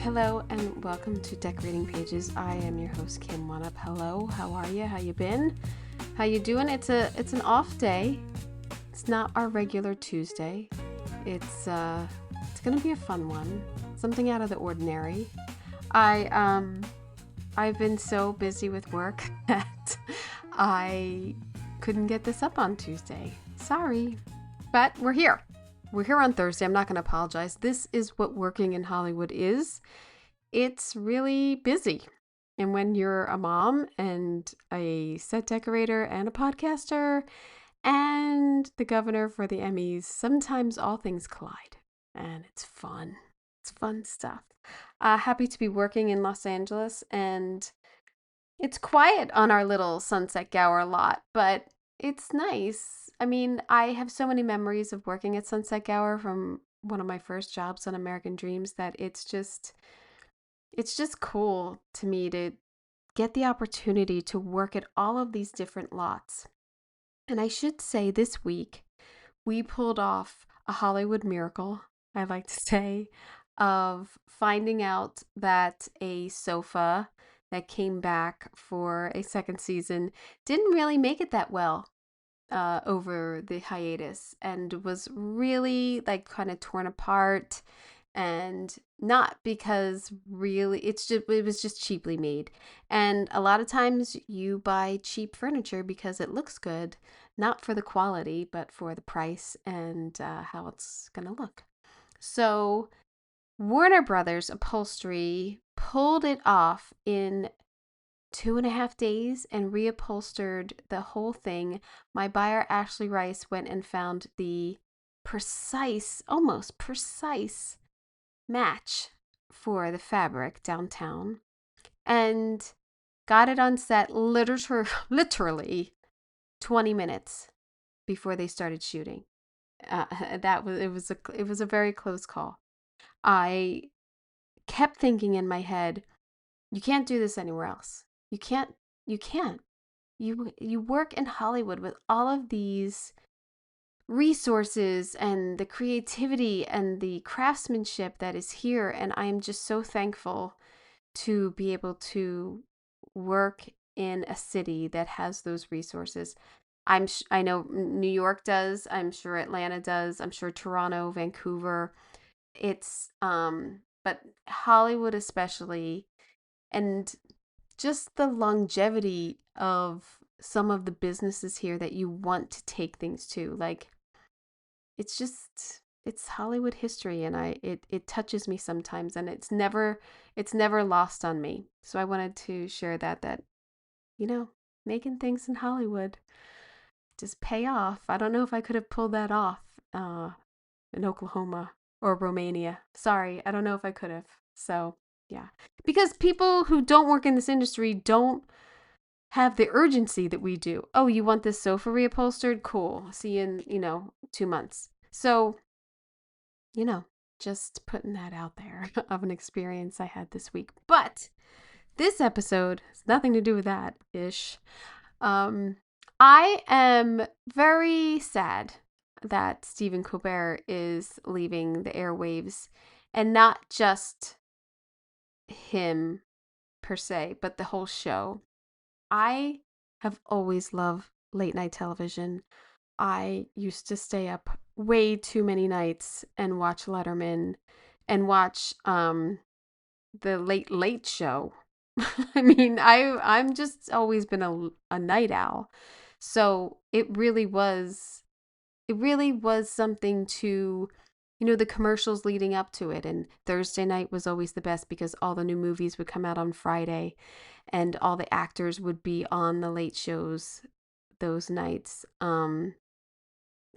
Hello and welcome to Decorating Pages. I am your host, Kim Wannop. Hello, how are you? How you been? How you doing? It's an off day. It's not our regular Tuesday. It's gonna be a fun one. Something out of the ordinary. I've been so busy with work that I couldn't get this up on Tuesday. Sorry, but we're here. We're here on Thursday. I'm not going to apologize. This is what working in Hollywood is. It's really busy. And when you're a mom and a set decorator and a podcaster and the governor for the Emmys, sometimes all things collide. And it's fun. It's fun stuff. Happy to be working in Los Angeles. And it's quiet on our little Sunset Gower lot, but it's nice. I mean, I have so many memories of working at Sunset Gower from one of my first jobs on American Dreams that it's just cool to me to get the opportunity to work at all of these different lots. And I should say this week, we pulled off a Hollywood miracle, I like to say, of finding out that a sofa that came back for a second season didn't really make it that well over the hiatus and was really like kind of torn apart, and not because really it was just cheaply made. And a lot of times you buy cheap furniture because it looks good, not for the quality but for the price and how it's gonna look. So Warner Brothers Upholstery pulled it off in 2.5 days and reupholstered the whole thing. My buyer, Ashley Rice, went and found the almost precise match for the fabric downtown and got it on set literally 20 minutes before they started shooting. It was a very close call. I kept thinking in my head, you can't do this anywhere else. You can't. You work in Hollywood with all of these resources and the creativity and the craftsmanship that is here. And I am just so thankful to be able to work in a city that has those resources. I know New York does. I'm sure Atlanta does. I'm sure Toronto, Vancouver. But Hollywood especially, and just the longevity of some of the businesses here that you want to take things to. Like, it's Hollywood history, and it touches me sometimes, and it's never lost on me. So I wanted to share that making things in Hollywood just pay off. I don't know if I could have pulled that off in Oklahoma or Romania. Sorry, I don't know if I could have. So yeah, because people who don't work in this industry don't have the urgency that we do. Oh, you want this sofa reupholstered? Cool. See you in, 2 months. So, just putting that out there of an experience I had this week. But this episode has nothing to do with that ish. I am very sad that Stephen Colbert is leaving the airwaves, and not just him per se, but the whole show. I have always loved late night television. I used to stay up way too many nights and watch Letterman and watch the Late Show. I mean, I'm just always been a night owl. So it really was something to, the commercials leading up to it. And Thursday night was always the best because all the new movies would come out on Friday and all the actors would be on the late shows those nights. I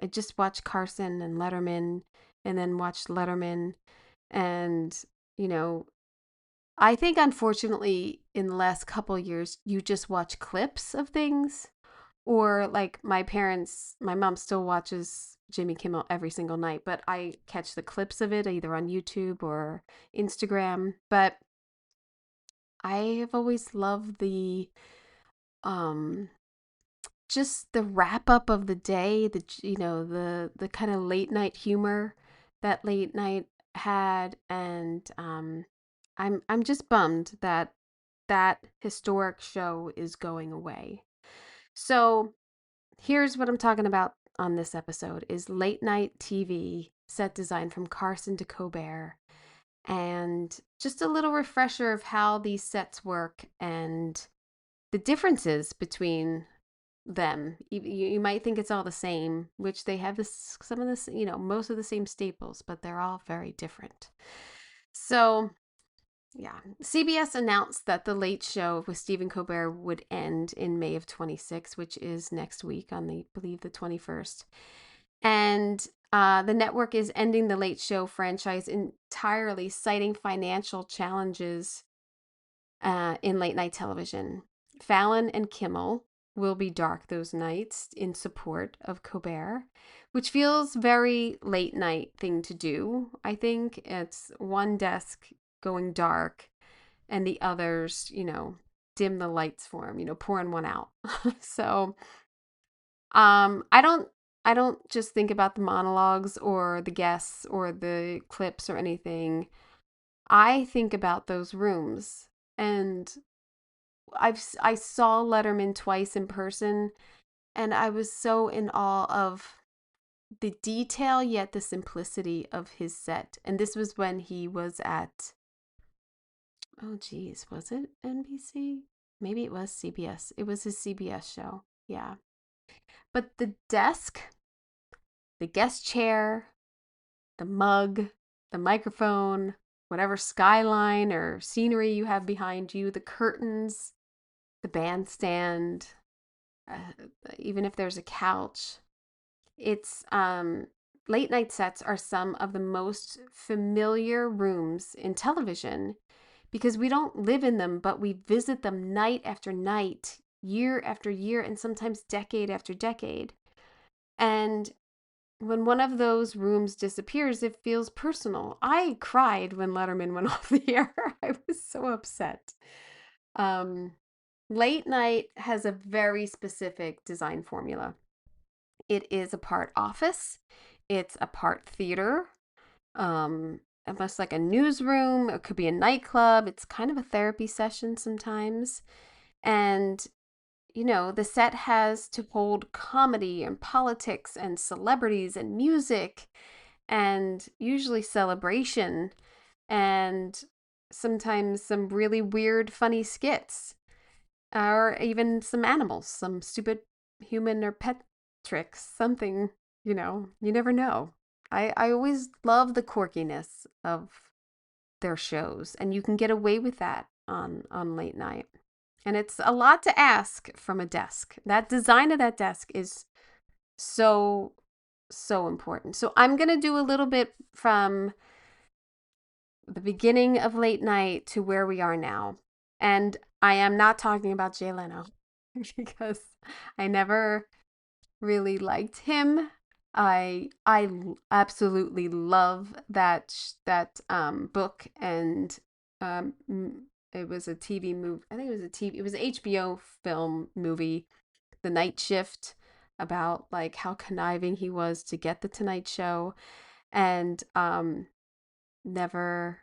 just watched Carson and Letterman and then watched Letterman. And, I think unfortunately in the last couple of years, you just watch clips of things. Or like my mom still watches Jimmy Kimmel every single night, but I catch the clips of it either on YouTube or Instagram. But I have always loved the just the wrap up of the day, the kind of late night humor that late night had, and I'm just bummed that that historic show is going away. So, here's what I'm talking about on this episode is late night TV set design from Carson to Colbert, and just a little refresher of how these sets work and the differences between them. You might think it's all the same, which they have some of this, most of the same staples, but they're all very different. So, yeah, CBS announced that the Late Show with Stephen Colbert would end in May of 26, which is next week on I believe the 21st. And the network is ending the Late Show franchise entirely, citing financial challenges in late night television. Fallon and Kimmel will be dark those nights in support of Colbert, which feels very late night thing to do. I think it's one desk going dark and the others, dim the lights for him, pouring one out. So, I don't just think about the monologues or the guests or the clips or anything. I think about those rooms, and I saw Letterman twice in person, and I was so in awe of the detail yet the simplicity of his set. And this was when he was at, oh geez, was it NBC? Maybe it was CBS. It was his CBS show. Yeah. But the desk, the guest chair, the mug, the microphone, whatever skyline or scenery you have behind you, the curtains, the bandstand, even if there's a couch. It's late night sets are some of the most familiar rooms in television because we don't live in them, but we visit them night after night, year after year, and sometimes decade after decade. And when one of those rooms disappears, it feels personal. I cried when Letterman went off the air. I was so upset. Um, Late night has a very specific design formula. It is a part office, it's a part theater, almost like a newsroom. It could be a nightclub. It's kind of a therapy session sometimes. And, the set has to hold comedy and politics and celebrities and music and usually celebration and sometimes some really weird, funny skits or even some animals, some stupid human or pet tricks, something, you never know. I always love the quirkiness of their shows, and you can get away with that on late night. And it's a lot to ask from a desk. That design of that desk is so, so important. So I'm going to do a little bit from the beginning of late night to where we are now. And I am not talking about Jay Leno because I never really liked him. I absolutely love that book, and it was a TV movie. I think it was an HBO film movie, The Night Shift, about like how conniving he was to get the Tonight Show, and never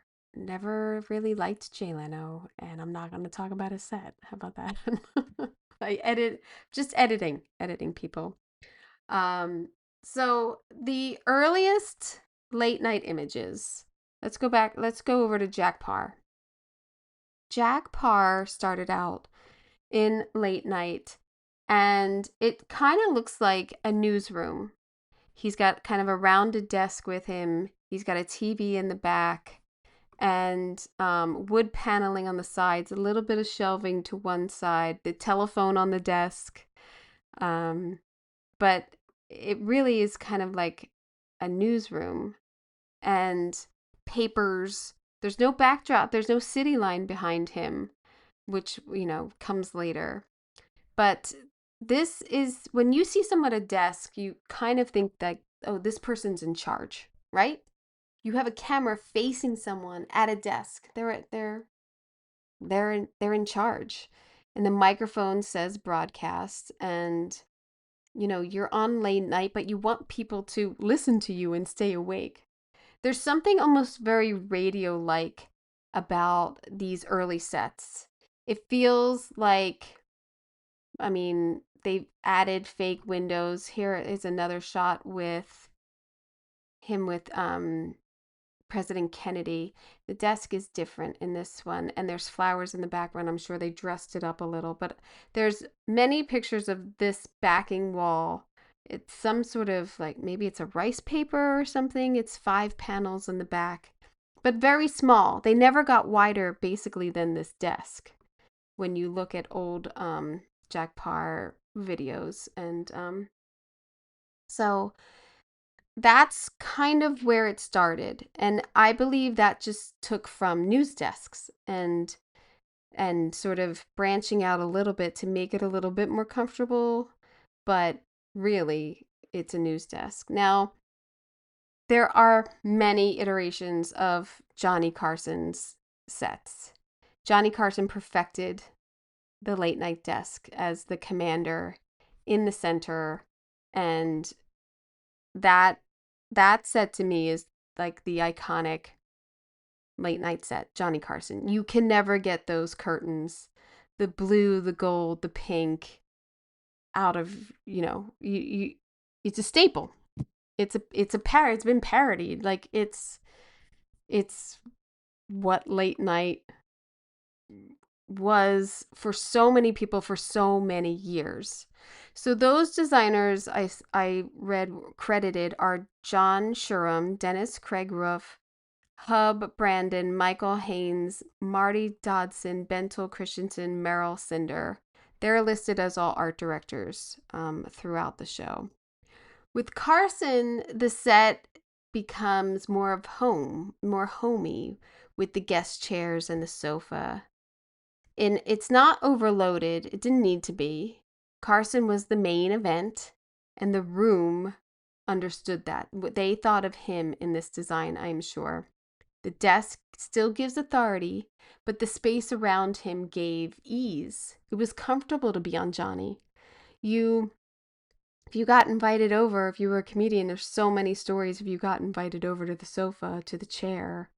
really liked Jay Leno, and I'm not going to talk about his set. How about that? Just editing people. So the earliest late night images. Let's go over to Jack Paar. Jack Paar started out in late night, and it kind of looks like a newsroom. He's got kind of a rounded desk with him. He's got a TV in the back and wood paneling on the sides, a little bit of shelving to one side, the telephone on the desk. But it really is kind of like a newsroom and papers. There's no backdrop. There's no city line behind him, which, comes later. But this is when you see someone at a desk, you kind of think that, oh, this person's in charge, right? You have a camera facing someone at a desk. They're in charge. And the microphone says broadcast, and you're on late night, but you want people to listen to you and stay awake. There's something almost very radio-like about these early sets. It feels like, I mean, they've added fake windows. Here is another shot with him with President Kennedy. The desk is different in this one, and there's flowers in the background. I'm sure they dressed it up a little, but there's many pictures of this backing wall. It's some sort of like, maybe it's a rice paper or something. It's 5 panels in the back, but very small. They never got wider basically than this desk when you look at old Jack Parr videos. And so that's kind of where it started. And I believe that just took from news desks and sort of branching out a little bit to make it a little bit more comfortable, but really it's a news desk. Now, there are many iterations of Johnny Carson's sets. Johnny Carson perfected the late night desk as the commander in the center, and that set to me is like the iconic late night set, Johnny Carson. You can never get those curtains, the blue, the gold, the pink, out of, you it's a staple. It's been parodied. Like it's what late night was for so many people for so many years. So those designers I read credited are John Shurham, Dennis Craig Roof, Hub Brandon, Michael Haynes, Marty Dodson, Bento Christensen, Merrill Cinder. They're listed as all art directors throughout the show. With Carson, the set becomes more homey, with the guest chairs and the sofa. And it's not overloaded. It didn't need to be. Carson was the main event, and the room understood that. They thought of him in this design, I'm sure. The desk still gives authority, but the space around him gave ease. It was comfortable to be on Johnny. If you got invited over, if you were a comedian, there's so many stories of you got invited over to the sofa, to the chair.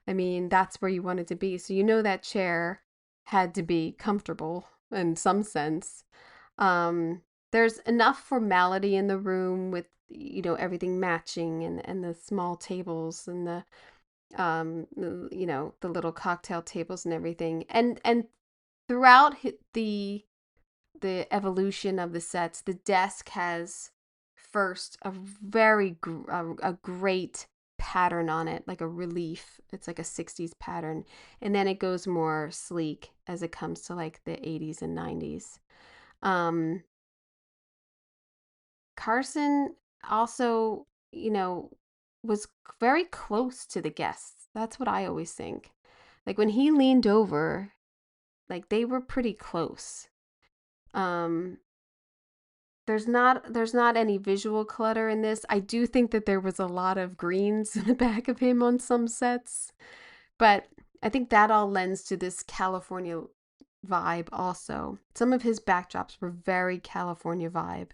I mean, that's where you wanted to be. So that chair had to be comfortable in some sense. There's enough formality in the room with, everything matching, and the small tables and the little cocktail tables and everything. And throughout the evolution of the sets, the desk has first a a great pattern on it, like a relief. It's like a 60s pattern, and then it goes more sleek as it comes to like the 80s and 90s. Carson also, was very close to the guests. That's what I always think. Like when he leaned over, like they were pretty close. Um there's not any visual clutter in this. I do think that there was a lot of greens in the back of him on some sets, but I think that all lends to this California vibe also. Some of his backdrops were very California vibe,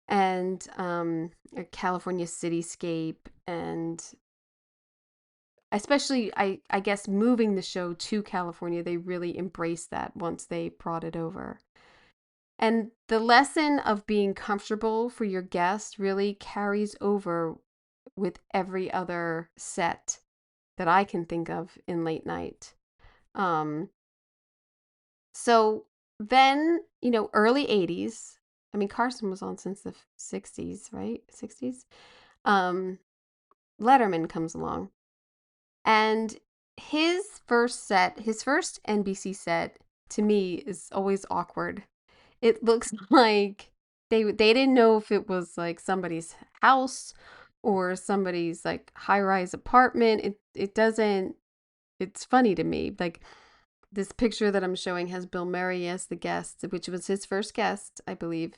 and a California cityscape, and especially I guess moving the show to California, they really embraced that once they brought it over. And the lesson of being comfortable for your guest really carries over with every other set that I can think of in late night. So then, early 80s. I mean, Carson was on since the 60s, right? 60s. Letterman comes along. And his first NBC set, to me, is always awkward. It looks like they didn't know if it was like somebody's house or somebody's like high-rise apartment. It doesn't, it's funny to me. Like this picture that I'm showing has Bill Murray as the guest, which was his first guest, I believe.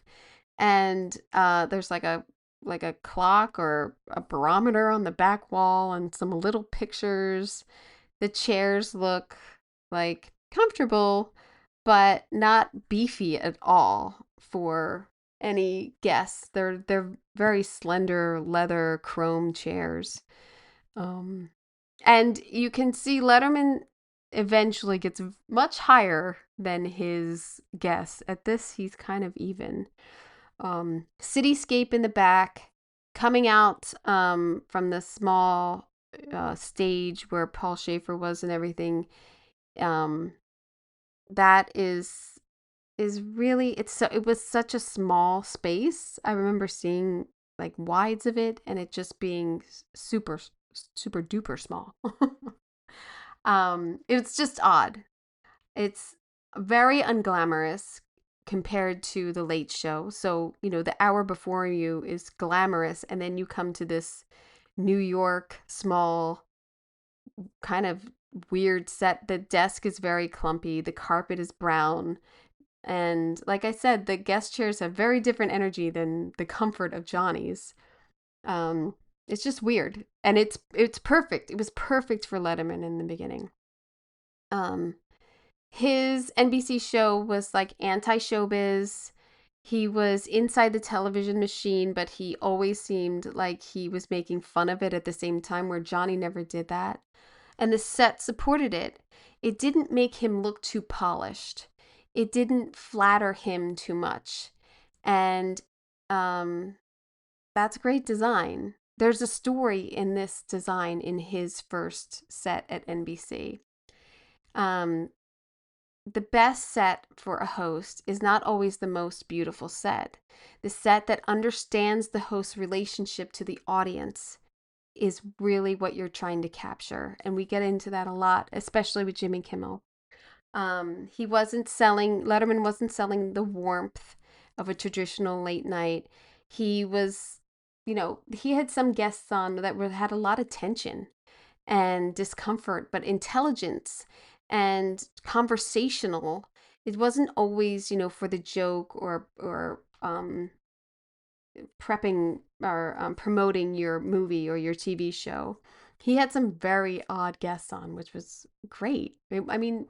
And there's like a clock or a barometer on the back wall and some little pictures. The chairs look like comfortable, but not beefy at all for any guests. They're very slender leather chrome chairs. And you can see Letterman eventually gets much higher than his guests. At this, he's kind of even. Cityscape in the back, coming out from the small stage where Paul Schaefer was and everything. Um, that is really, it was such a small space. I remember seeing like wides of it and it just being super duper small. It's just odd. It's very unglamorous compared to the Late Show. So, the hour before you is glamorous, and then you come to this New York small kind of weird set. The desk is very clumpy, the carpet is brown. And like I said, the guest chairs have very different energy than the comfort of Johnny's. Um, it's just weird, and it's perfect. It was perfect for Letterman in the beginning. Um, his NBC show was like anti-showbiz. He was inside the television machine, but he always seemed like he was making fun of it at the same time, where Johnny never did that. And the set supported it. It didn't make him look too polished. It didn't flatter him too much. And that's great design. There's a story in this design in his first set at NBC. Um, the best set for a host is not always the most beautiful set. The set that understands the host's relationship to the audience is really what you're trying to capture. And we get into that a lot, especially with Jimmy Kimmel. Letterman wasn't selling the warmth of a traditional late night. He was, he had some guests on that had a lot of tension and discomfort, but intelligence and conversational. It wasn't always, for the joke or prepping or promoting your movie or your TV show. He had some very odd guests on, which was great. I mean,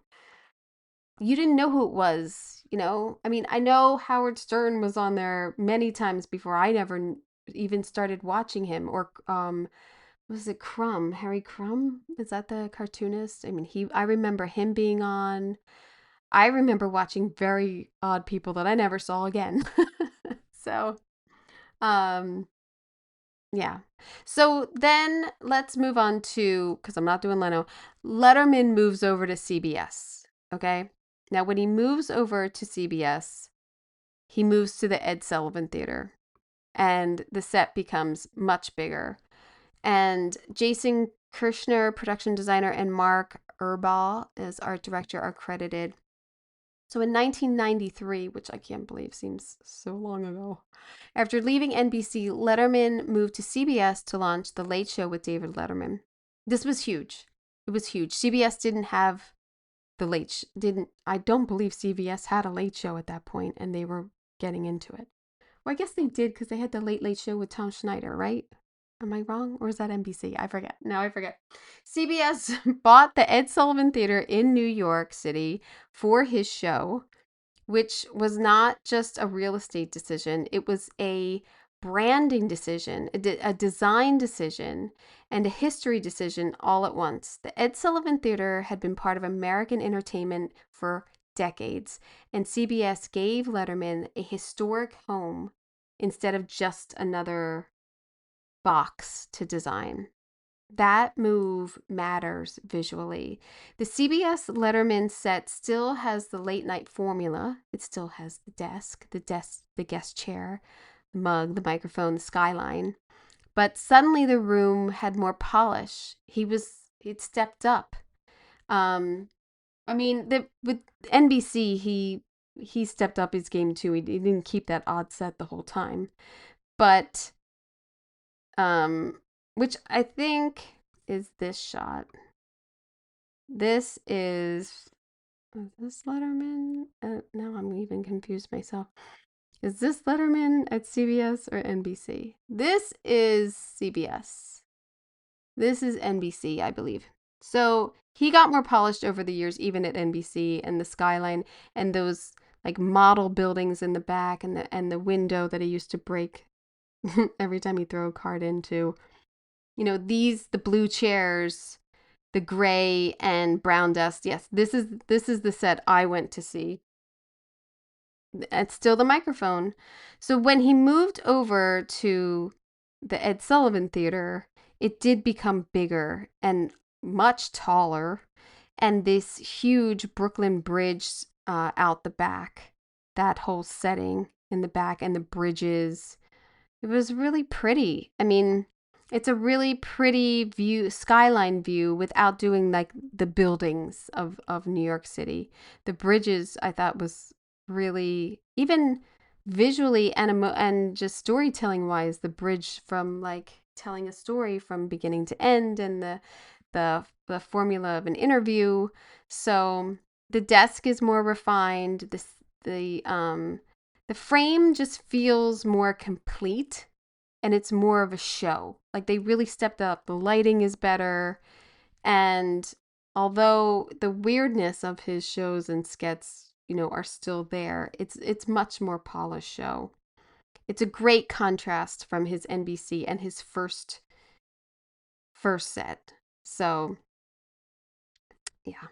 you didn't know who it was. I mean, I know Howard Stern was on there many times before I never even started watching him. Or was it Crumb? Harry Crumb? Is that the cartoonist? I mean, I remember him being on. I remember watching very odd people that I never saw again. So, um, yeah. So then let's move on to, because I'm not doing Leno. Letterman moves over to CBS. Okay. Now, when he moves over to CBS, he moves to the Ed Sullivan Theater, and the set becomes much bigger. And Jason Kirshner, production designer, and Mark Erbaugh as art director are credited. So in 1993, which I can't believe seems so long ago, after leaving NBC, Letterman moved to CBS to launch The Late Show with David Letterman. This was huge. It was huge. CBS didn't have I don't believe CBS had a late show at that point, and they were getting into it. Well, I guess they did, because they had the Late Late Show with Tom Schneider, right? Am I wrong? Or is that NBC? I forget. Now I forget. CBS bought the Ed Sullivan Theater in New York City for his show, which was not just a real estate decision. It was a branding decision, a design decision, and a history decision all at once. The Ed Sullivan Theater had been part of American entertainment for decades, and CBS gave Letterman a historic home instead of just another box to design. That move matters visually. The CBS Letterman set still has the late night formula. It still has the guest chair, the mug, the microphone, the skyline. But suddenly the room had more polish. It stepped up. I mean, with NBC, he stepped up his game too. He didn't keep that odd set the whole time. But which I think is this shot. This is this Letterman? Now I'm even confused myself. Is this Letterman at CBS or NBC? This is CBS. This is NBC, I believe. So he got more polished over the years, even at NBC, and the skyline and those like model buildings in the back, and the window that he used to break every time he threw a card into. The blue chairs the gray and brown dust. Yes, this is the set I went to see. It's still the microphone. So when he moved over to the Ed Sullivan Theater, it did become bigger and much taller, and this huge Brooklyn Bridge out the back, that whole setting in the back, and the bridges. It was really pretty. I mean, it's a really pretty view, skyline view, without doing like the buildings of New York City. The bridges I thought was really, even visually and just storytelling wise, the bridge from like telling a story from beginning to end, and the formula of an interview. So the desk is more refined. The frame just feels more complete, and it's more of a show. Like they really stepped up. The lighting is better. And although the weirdness of his shows and skits, are still there, it's much more polished show. It's a great contrast from his NBC and his first set. So, yeah.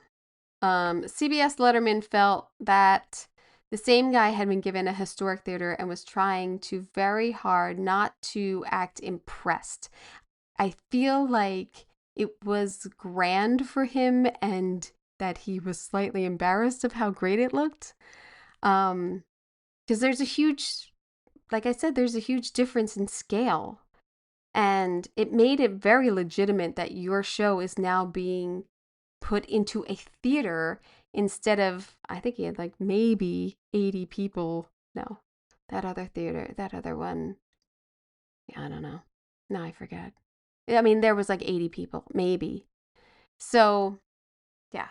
CBS Letterman felt that the same guy had been given a historic theater and was trying to very hard not to act impressed. I feel like it was grand for him and that he was slightly embarrassed of how great it looked. Because there's a huge, like I said, there's a huge difference in scale. And it made it very legitimate that your show is now being put into a theater instead of, I think he had like maybe 80 people. No, that other theater, that other one. I don't know. No, I forget. I mean, there was like 80 people, maybe. So, yeah.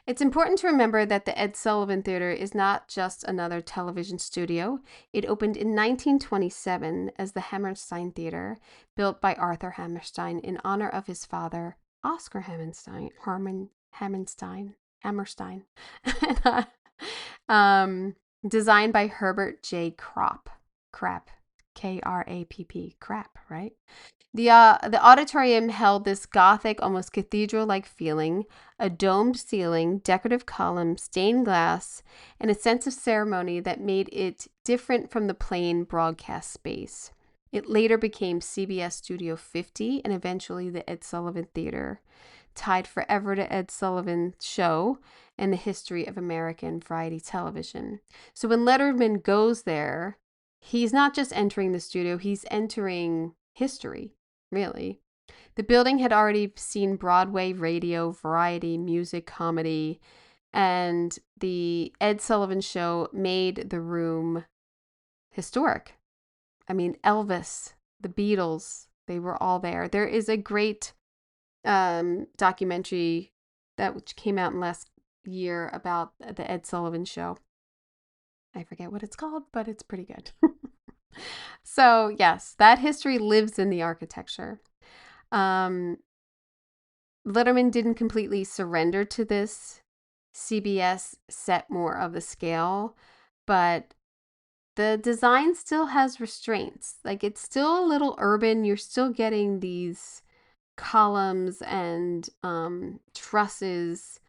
It's important to remember that the Ed Sullivan Theater is not just another television studio. It opened in 1927 as the Hammerstein Theater, built by Arthur Hammerstein in honor of his father, Oscar Hammerstein. Designed by Herbert J. Krapp, Krapp, Krapp, right? The auditorium held this Gothic, almost cathedral-like feeling, a domed ceiling, decorative columns, stained glass, and a sense of ceremony that made it different from the plain broadcast space. It later became CBS Studio 50 and eventually the Ed Sullivan Theater, tied forever to Ed Sullivan's show and the history of American variety television. So when Letterman goes there, he's not just entering the studio, he's entering history, really. The building had already seen Broadway, radio, variety, music, comedy, and the Ed Sullivan Show made the room historic. I mean, Elvis, the Beatles, they were all there. There is a great documentary which came out last year about the Ed Sullivan Show. I forget what it's called, but it's pretty good. So, yes, that history lives in the architecture. Letterman didn't completely surrender to this. CBS set more of the scale, but the design still has restraints. Like, it's still a little urban. You're still getting these columns and trusses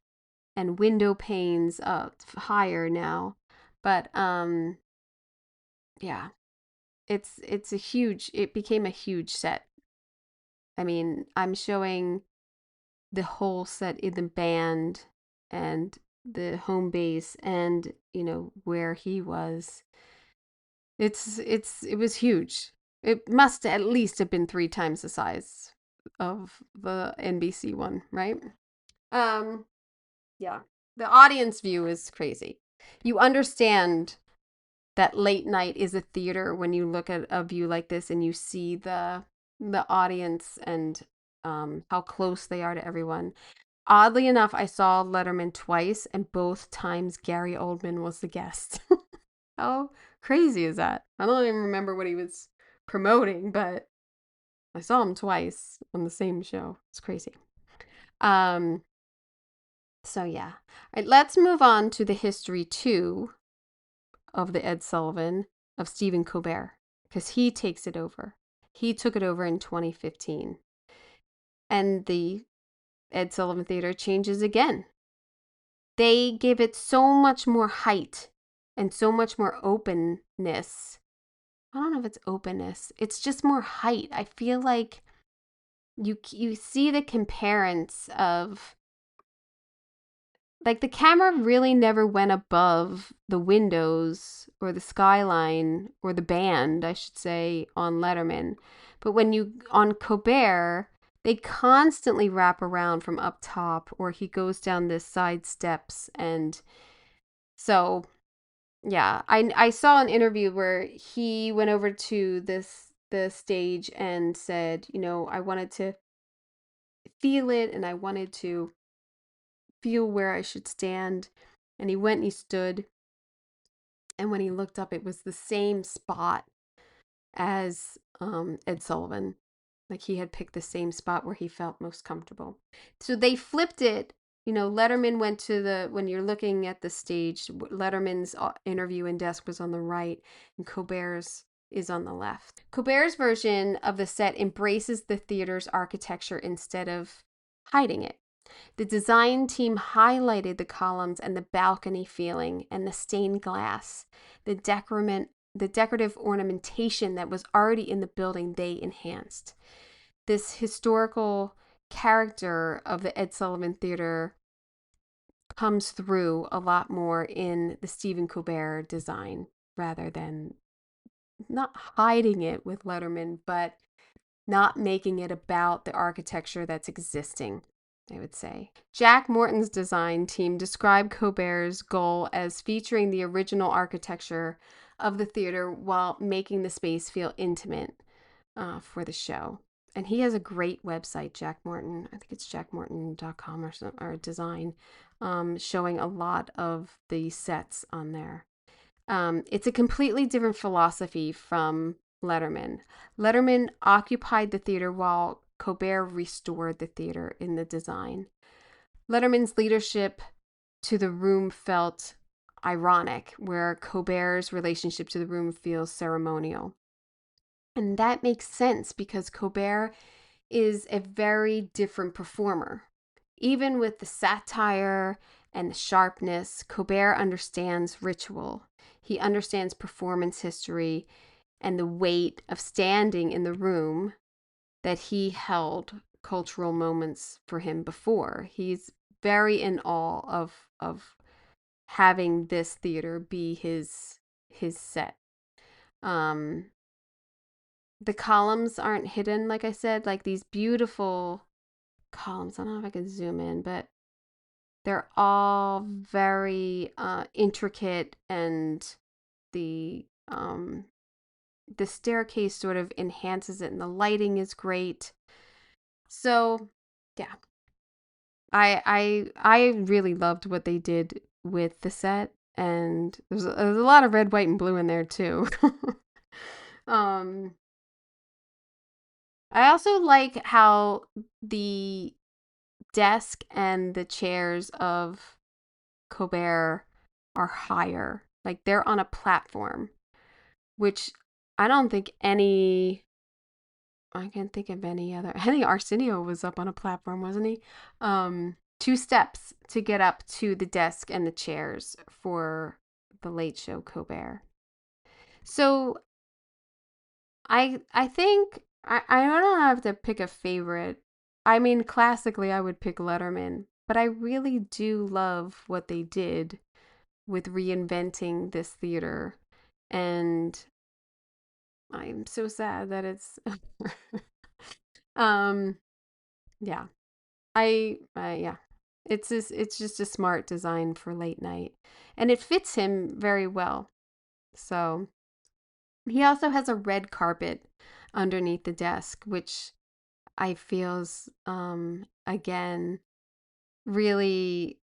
and window panes higher now. But yeah, it became a huge set. I mean, I'm showing the whole set in the band and the home base and, where he was. It was huge. It must at least have been 3 times the size of the NBC one, right? Yeah. The audience view is crazy. You understand that late night is a theater when you look at a view like this and you see the audience and how close they are to everyone. Oddly enough, I saw Letterman twice, and both times Gary Oldman was the guest. How crazy is that? I don't even remember what he was promoting, but I saw him twice on the same show. It's crazy. So yeah. All right, let's move on to the history too of the Ed Sullivan of Stephen Colbert, because he takes it over. He took it over in 2015. And the Ed Sullivan Theater changes again. They give it so much more height and so much more openness. I don't know if it's openness. It's just more height. I feel like you see the comparison of, like, the camera really never went above the windows or the skyline or the band, I should say, on Letterman. But when you on Colbert, they constantly wrap around from up top, or he goes down this side steps. And so, yeah, I saw an interview where he went over to the stage and said, I wanted to feel it, and I wanted to feel where I should stand. And he went and he stood. And when he looked up, it was the same spot as Ed Sullivan. Like, he had picked the same spot where he felt most comfortable. So they flipped it. Letterman went to when you're looking at the stage, Letterman's interview and desk was on the right, and Colbert's is on the left. Colbert's version of the set embraces the theater's architecture instead of hiding it. The design team highlighted the columns and the balcony feeling and the stained glass. The decorative ornamentation that was already in the building, they enhanced. This historical character of the Ed Sullivan Theater comes through a lot more in the Stephen Colbert design, rather than not hiding it with Letterman, but not making it about the architecture that's existing, I would say. Jack Morton's design team described Colbert's goal as featuring the original architecture of the theater while making the space feel intimate for the show. And he has a great website, Jack Morton. I think it's jackmorton.com or design, showing a lot of the sets on there. It's a completely different philosophy from Letterman. Letterman occupied the theater while Colbert restored the theater in the design. Letterman's leadership to the room felt ironic, where Colbert's relationship to the room feels ceremonial. And that makes sense because Colbert is a very different performer. Even with the satire and the sharpness, Colbert understands ritual. He understands performance history and the weight of standing in the room that he held cultural moments for him before. He's very in awe of having this theater be his set. The columns aren't hidden, like I said, like these beautiful columns. I don't know if I can zoom in, but they're all very intricate, and the staircase sort of enhances it, and the lighting is great. So, yeah, I really loved what they did with the set, and there's a lot of red, white, and blue in there too. I also like how the desk and the chairs of Colbert are higher. Like, they're on a platform, which I don't think I can't think of any other. I think Arsenio was up on a platform, wasn't he? 2 steps to get up to the desk and the chairs for the Late Show Colbert. So I think I don't have to pick a favorite. I mean, classically, I would pick Letterman, but I really do love what they did with reinventing this theater, and I'm so sad that it's yeah. Yeah. It's just a smart design for late night, and it fits him very well. So, he also has a red carpet underneath the desk, which I feels again really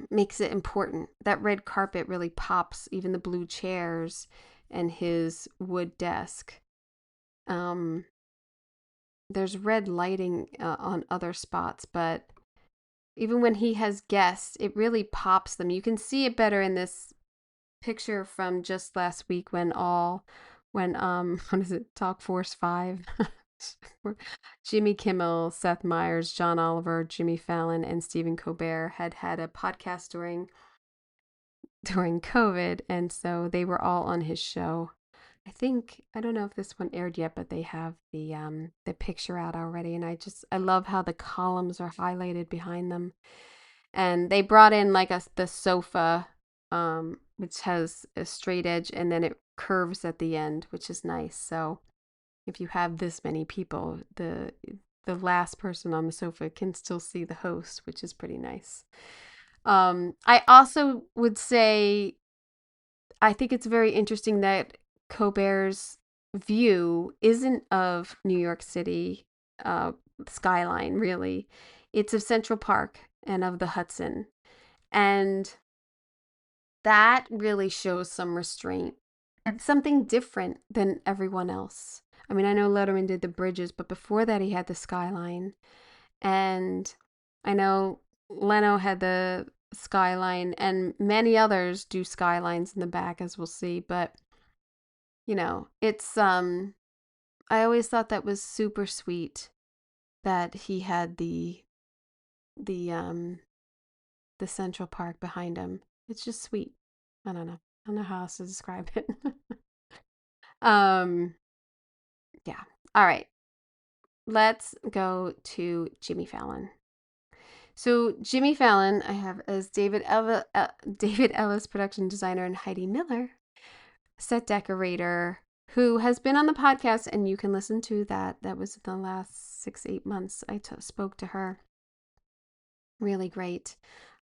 makes it important. That red carpet really pops even the blue chairs and his wood desk. There's red lighting on other spots, but even when he has guests, it really pops them. You can see it better in this picture from just last week when what is it, Talk Force 5 Jimmy Kimmel, Seth Meyers, John Oliver, Jimmy Fallon, and Stephen Colbert had a podcast during COVID, and so they were all on his show. I don't know if this one aired yet, but they have the picture out already, and I love how the columns are highlighted behind them. And they brought in like the sofa, which has a straight edge, and then it curves at the end, which is nice. So if you have this many people, the last person on the sofa can still see the host, which is pretty nice. I also would say I think it's very interesting that Colbert's view isn't of New York City skyline, really. It's of Central Park and of the Hudson. And that really shows some restraint and something different than everyone else. I mean, I know Letterman did the bridges, but before that, he had the skyline. And I know Leno had the skyline, and many others do skylines in the back, as we'll see. But, it's, I always thought that was super sweet that he had the the Central Park behind him. It's just sweet. I don't know. I don't know how else to describe it. um, yeah. All right. Let's go to Jimmy Fallon. So Jimmy Fallon, I have as David Ellis, production designer, and Heidi Miller, set decorator, who has been on the podcast, and you can listen to that. That was in the last 6-8 months. I spoke to her. Really great.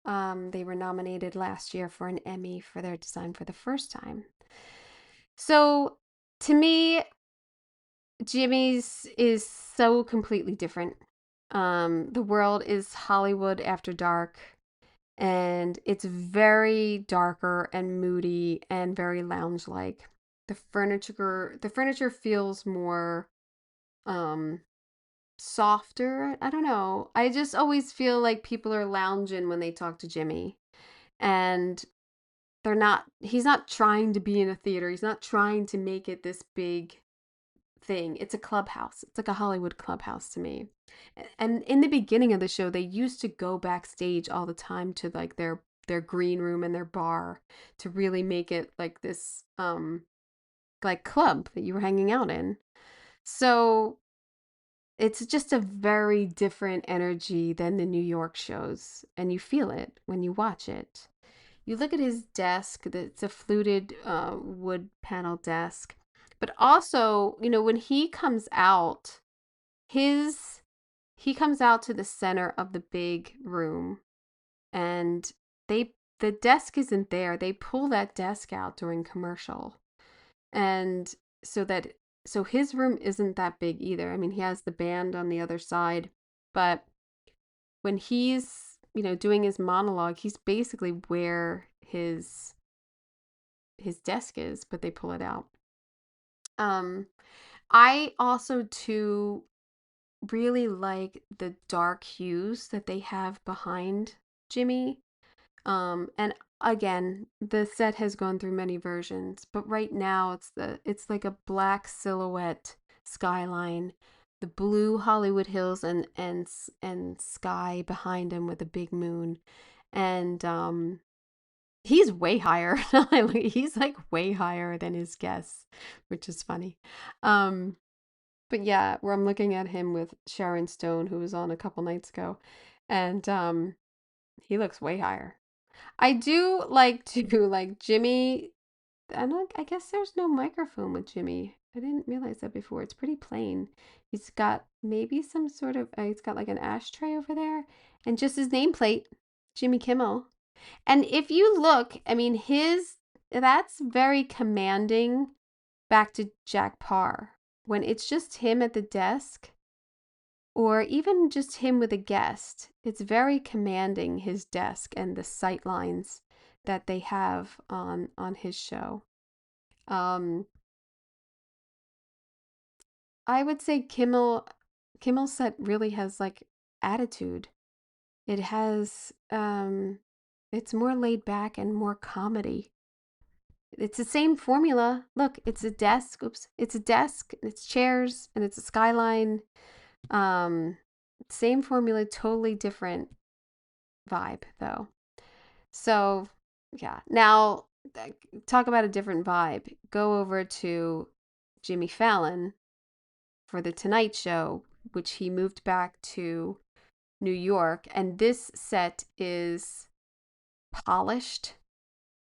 They were nominated last year for an Emmy for their design for the first time. So to me, Jimmy's is so completely different. The world is Hollywood after dark, and it's very darker and moody and very lounge-like. The furniture feels more softer. I don't know. I just always feel like people are lounging when they talk to Jimmy. And he's not trying to be in a theater. He's not trying to make it this big thing. It's a clubhouse. It's like a Hollywood clubhouse to me. And in the beginning of the show, they used to go backstage all the time to like their green room and their bar to really make it like this like club that you were hanging out in. So it's just a very different energy than the New York shows, and you feel it when you watch it. You look at his desk, it's a fluted wood panel desk. But also, when he comes out, he comes out to the center of the big room, and the desk isn't there. They pull that desk out during commercial. And so his room isn't that big either. I mean, he has the band on the other side, but when he's, doing his monologue, he's basically where his desk is, but they pull it out. I also too really like the dark hues that they have behind Jimmy. And again, the set has gone through many versions, but right now it's like a black silhouette skyline, the blue Hollywood Hills and sky behind him with a big moon. And he's way higher. He's like way higher than his guests, which is funny. But yeah, where I'm looking at him with Sharon Stone, who was on a couple nights ago, and he looks way higher. I do like to like Jimmy. I guess there's no microphone with Jimmy. I didn't realize that before. It's pretty plain. He's got maybe some sort of. He's got like an ashtray over there, and just his nameplate, Jimmy Kimmel. And if you look, I mean, that's very commanding. Back to Jack Parr, when it's just him at the desk, or even just him with a guest, it's very commanding, his desk and the sight lines that they have on his show. I would say Kimmel's set really has like attitude. It has it's more laid back and more comedy. It's the same formula. Look, it's a desk. Oops, it's a desk. It's chairs, and it's a skyline. Um, Same formula, totally different vibe though. So yeah. Now talk about a different vibe. Go over to Jimmy Fallon for the Tonight Show, which he moved back to New York, and this set is polished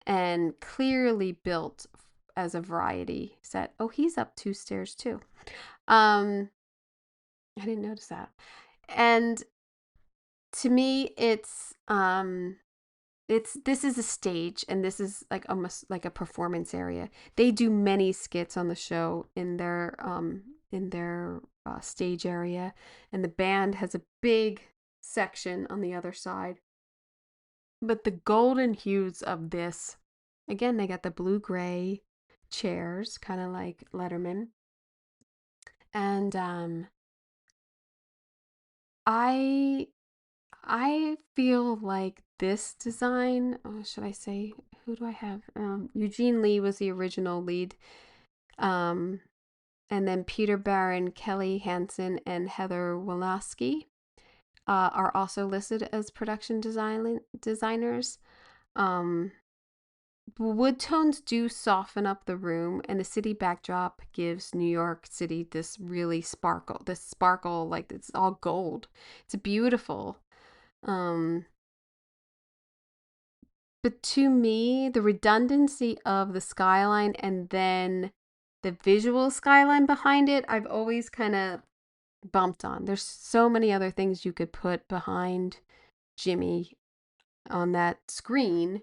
and clearly built as a variety set. Oh, he's up 2 stairs too. Um, I didn't notice that. And to me, it's this is a stage, and this is like almost like a performance area. They do many skits on the show in their stage area, and the band has a big section on the other side. But the golden hues of this, again, they got the blue gray chairs, kind of like Letterman. And I I feel like this design, should I say, who do I have? Eugene Lee was the original lead. Um, and then Peter Barron, Kelly Hansen, and Heather Woloski are also listed as production designers. Um, Wood tones do soften up the room, and the city backdrop gives New York City this sparkle, like it's all gold. It's beautiful. Um, but to me, the redundancy of the skyline and then the visual skyline behind it, I've always kind of bumped on. There's so many other things you could put behind Jimmy on that screen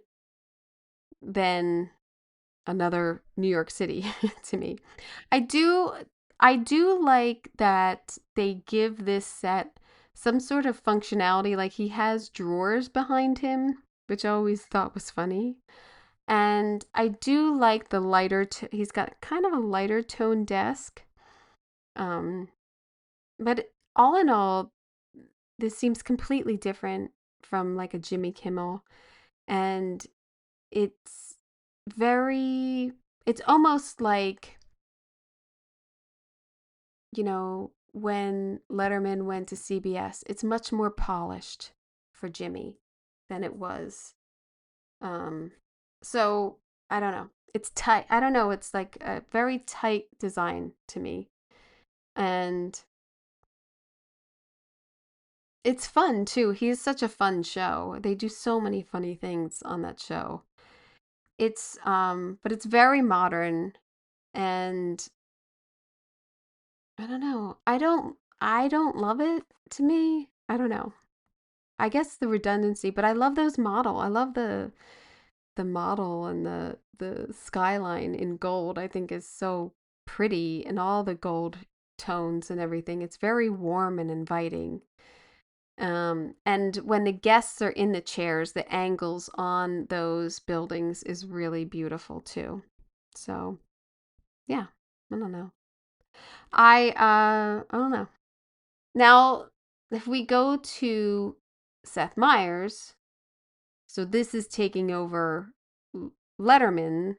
than another New York City to me. I do I do like that they give this set some sort of functionality, like he has drawers behind him, which I always thought was funny. And I do like the he's got kind of a lighter tone desk. Um but all in all, this seems completely different from like a Jimmy Kimmel, and it's very it's almost like, when Letterman went to CBS, it's much more polished for Jimmy than it was. Um, so I don't know. It's tight. I don't know. It's like a very tight design to me. And it's fun too. He's such a fun show. They do so many funny things on that show. But it's very modern, and I don't know. I don't love it to me. I don't know. I guess the redundancy, but I love those model. I love the model, and the skyline in gold. I think is so pretty, and all the gold tones and everything. It's very warm and inviting. And when the guests are in the chairs, the angles on those buildings is really beautiful too. So, yeah, I don't know. I don't know. Now, if we go to Seth Meyers, so this is taking over Letterman,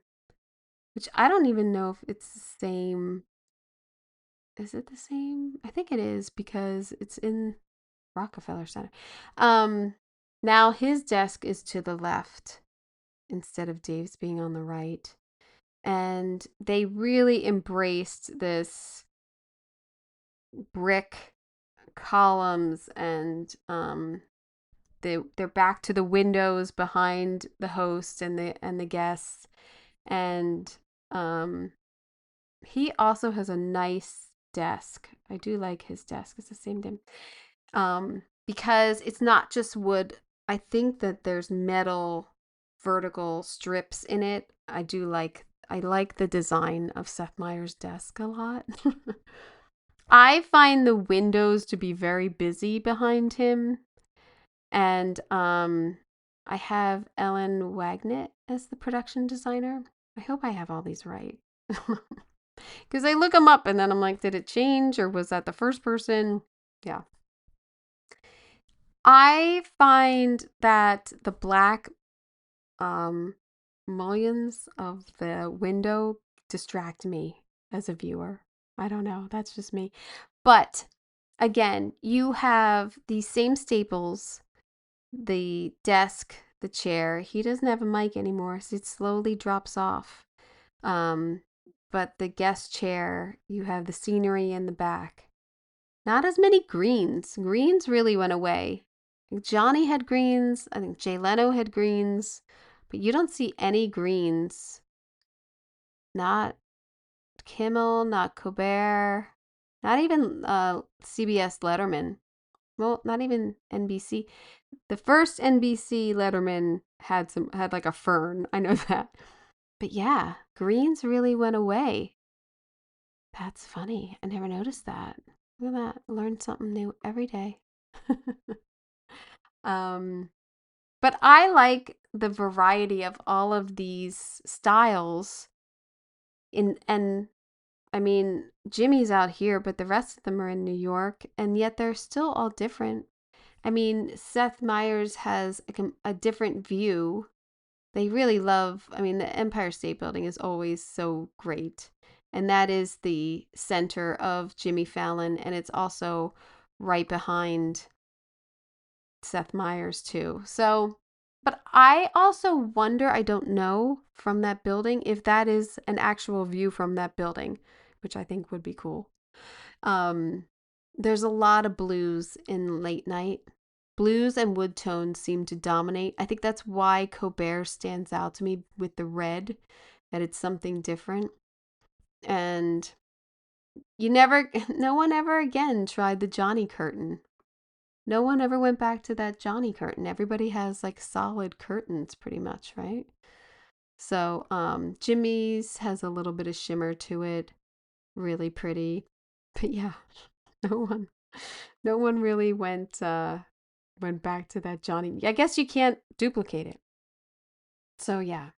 which I don't even know if it's the same. Is it the same? I think it is because it's in Rockefeller Center. Um, Now his desk is to the left instead of Dave's being on the right. And they really embraced this brick columns, and they're back to the windows behind the host and the guests. And um he also has a nice desk. I do like his desk. It's the same thing. Because it's not just wood. I think that there's metal vertical strips in it. I like the design of Seth Meyers' desk a lot. I find the windows to be very busy behind him. And I have Ellen Wagnet as the production designer. I hope I have all these right. Because I look them up and then I'm like, did it change, or was that the first person? Yeah. I find that the black mullions of the window distract me as a viewer. I don't know. That's just me. But again, you have these same staples, the desk, the chair. He doesn't have a mic anymore, so it slowly drops off. Um, but the guest chair, you have the scenery in the back. Not as many greens. Greens really went away. Johnny had greens. I think Jay Leno had greens. But you don't see any greens. Not Kimmel, not Colbert, not even CBS Letterman. Well, not even NBC. The first NBC Letterman had like a fern. I know that. But yeah, greens really went away. That's funny. I never noticed that. Look at that. Learn something new every day. um, but I like the variety of all of these styles and I mean, Jimmy's out here, but the rest of them are in New York, and yet they're still all different. I mean, Seth Meyers has a different view. They really love, I mean, the Empire State Building is always so great. And that is the center of Jimmy Fallon, and it's also right behind Seth Meyers, too. So, but I also wonder, I don't know from that building if that is an actual view from that building, which I think would be cool. Um, there's a lot of blues in late night. Blues and wood tones seem to dominate. I think that's why Colbert stands out to me with the red, that it's something different. And no one ever again tried the Johnny curtain. No one ever went back to that Johnny curtain. Everybody has like solid curtains pretty much, right? So, Jimmy's has a little bit of shimmer to it, really pretty. But yeah, no one no one really went back to that Johnny. I guess you can't duplicate it. So yeah.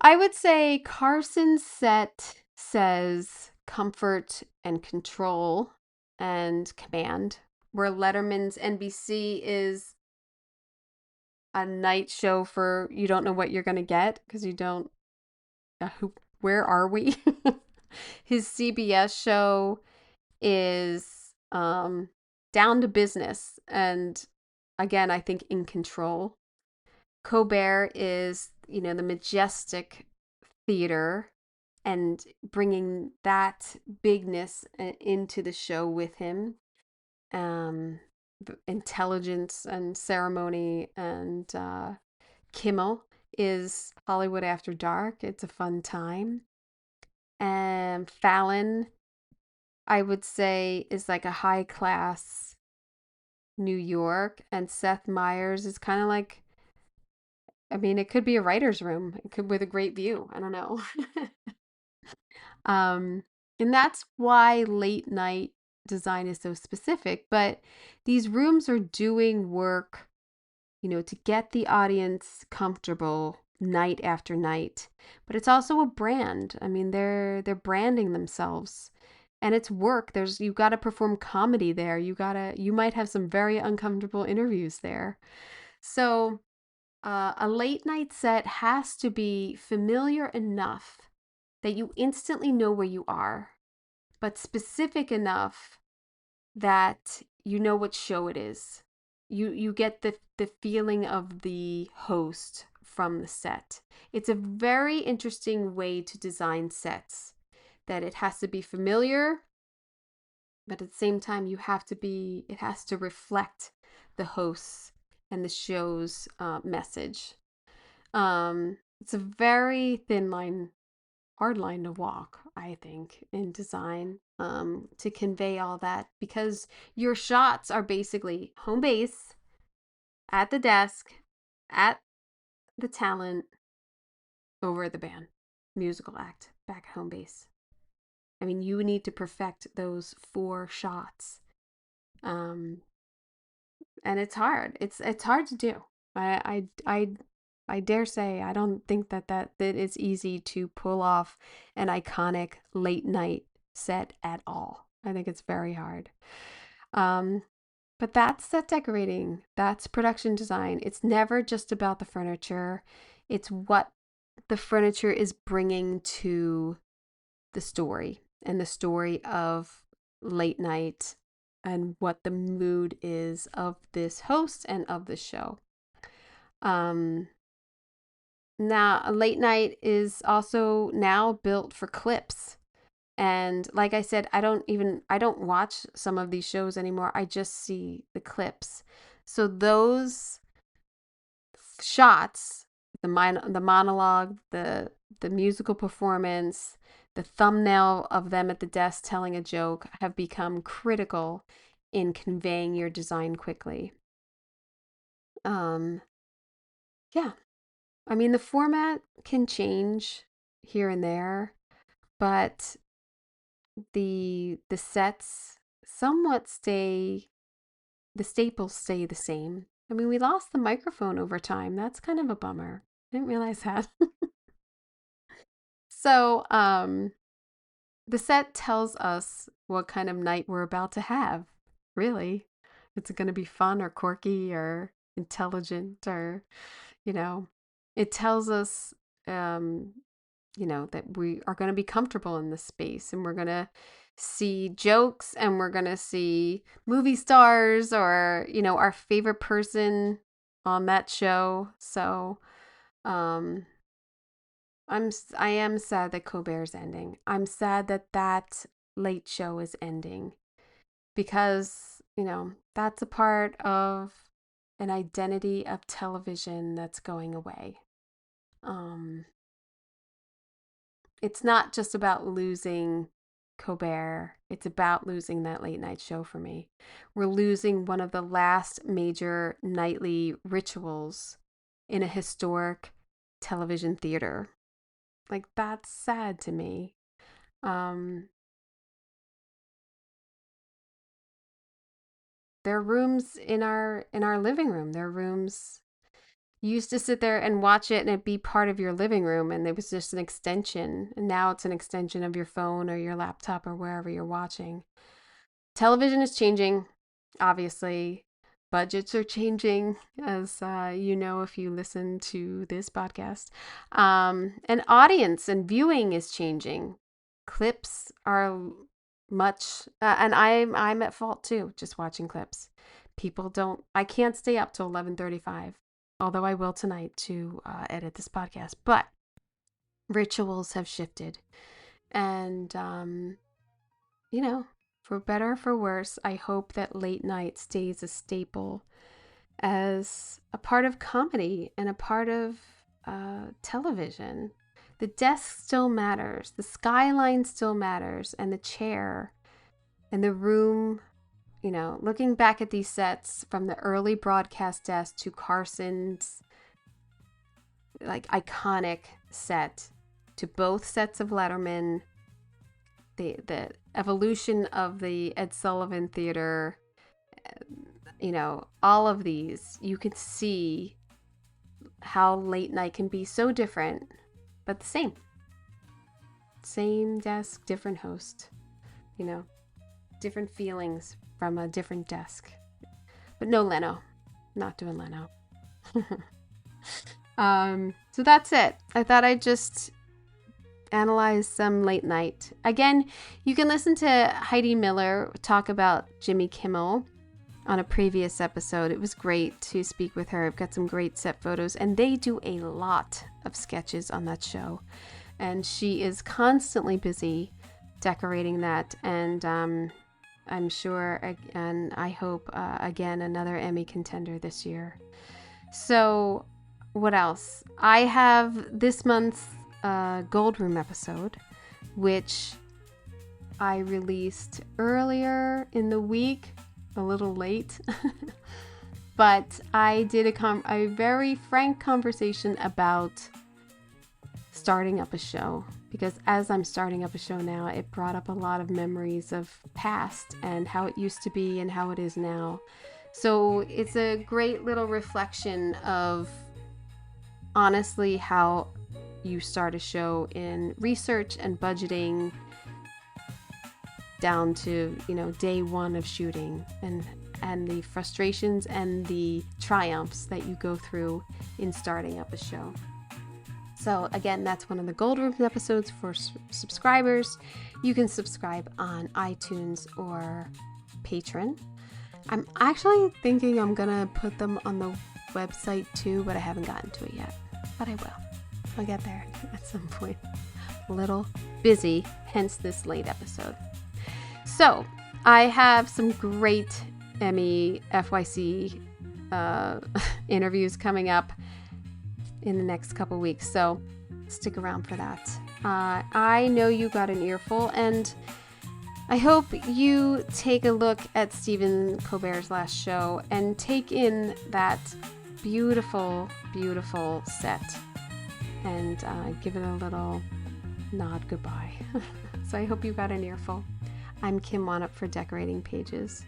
I would say Carson's set says comfort and control and command, where Letterman's NBC is a night show for you don't know what you're going to get because you don't where are we? His CBS show is down to business and again, I think in control. Colbert is, the majestic theater and bringing that bigness into the show with him. Um, intelligence and ceremony and Kimmel is Hollywood After Dark. It's a fun time. And Fallon, I would say, is like a high class New York. And Seth Meyers is kind of like, I mean, it could be a writer's room. It could with a great view. I don't know. um, and that's why late night design is so specific. But these rooms are doing work, to get the audience comfortable night after night. But it's also a brand. I mean, they're branding themselves. And it's work. You've got to perform comedy there. You might have some very uncomfortable interviews there. So a late night set has to be familiar enough that you instantly know where you are, but specific enough that you know what show it is. You get the feeling of the host from the set. It's a very interesting way to design sets, that it has to be familiar, but at the same time it has to reflect the hosts and the show's message. It's a very thin line, hard line to walk, I think, in design, to convey all that, because your shots are basically home base, at the desk, at the talent, over the band, musical act, back at home base. I mean, you need to perfect those 4 shots. And it's hard. It's hard to do. I dare say I don't think that it's easy to pull off an iconic late night set at all. I think it's very hard. But that's set decorating. That's production design. It's never just about the furniture. It's what the furniture is bringing to the story and the story of late night and what the mood is of this host and of the show. Now, late night is also now built for clips. And like I said, I don't watch some of these shows anymore. I just see the clips. So those shots, the monologue, the musical performance, the thumbnail of them at the desk telling a joke have become critical in conveying your design quickly. Yeah. I mean, the format can change here and there, but the sets somewhat stay, the staples stay the same. I mean, we lost the microphone over time. That's kind of a bummer. I didn't realize that. So, the set tells us what kind of night we're about to have. Really. It's going to be fun or quirky or intelligent or, it tells us, that we are going to be comfortable in this space and we're going to see jokes and we're going to see movie stars or, our favorite person on that show. So, I am sad that Colbert's ending. I'm sad that late show is ending because, that's a part of an identity of television that's going away. It's not just about losing Colbert. It's about losing that late night show for me. We're losing one of the last major nightly rituals in a historic television theater. Like, that's sad to me. There are rooms in our living room. There are rooms you used to sit there and watch it and it'd be part of your living room and it was just an extension. And now it's an extension of your phone or your laptop or wherever you're watching. Television is changing, obviously. Budgets are changing, as if you listen to this podcast. And audience and viewing is changing. Clips are much, and I'm at fault too, just watching clips. I can't stay up till 11:35, although I will tonight to edit this podcast. But rituals have shifted, and for better or for worse, I hope that late night stays a staple as a part of comedy and a part of television. The desk still matters, the skyline still matters, and the chair and the room. Looking back at these sets from the early broadcast desk to Carson's like iconic set, to both sets of Letterman, the evolution of the Ed Sullivan Theater, all of these, you can see how late night can be so different, but the same. Same desk, different host, different feelings from a different desk. But no Leno. Not doing Leno. So that's it. I thought I'd just analyze some late night. Again, you can listen to Heidi Miller talk about Jimmy Kimmel on a previous episode. It was great to speak with her. I've got some great set photos, and they do a lot of sketches on that show. And she is constantly busy decorating that. And I'm sure, and I hope, again, another Emmy contender this year. So what else? I have this month's Gold Room episode, which I released earlier in the week, a little late, but I did a very frank conversation about starting up a show, because as I'm starting up a show now, it brought up a lot of memories of past and how it used to be and how it is now. So it's a great little reflection of honestly how you start a show in research and budgeting down to, day one of shooting, and the frustrations and the triumphs that you go through in starting up a show. So again, that's one of the Gold Room episodes for subscribers. You can subscribe on iTunes or Patreon. I'm actually thinking I'm gonna put them on the website too, but I haven't gotten to it yet. But I will. I'll get there at some point. A little busy, hence this late episode. So I have some great Emmy FYC interviews coming up in the next couple weeks, so stick around for that. I know you got an earful, and I hope you take a look at Stephen Colbert's last show and take in that beautiful, beautiful set and give it a little nod goodbye. So I hope you got an earful. I'm Kim Wannop for Decorating Pages.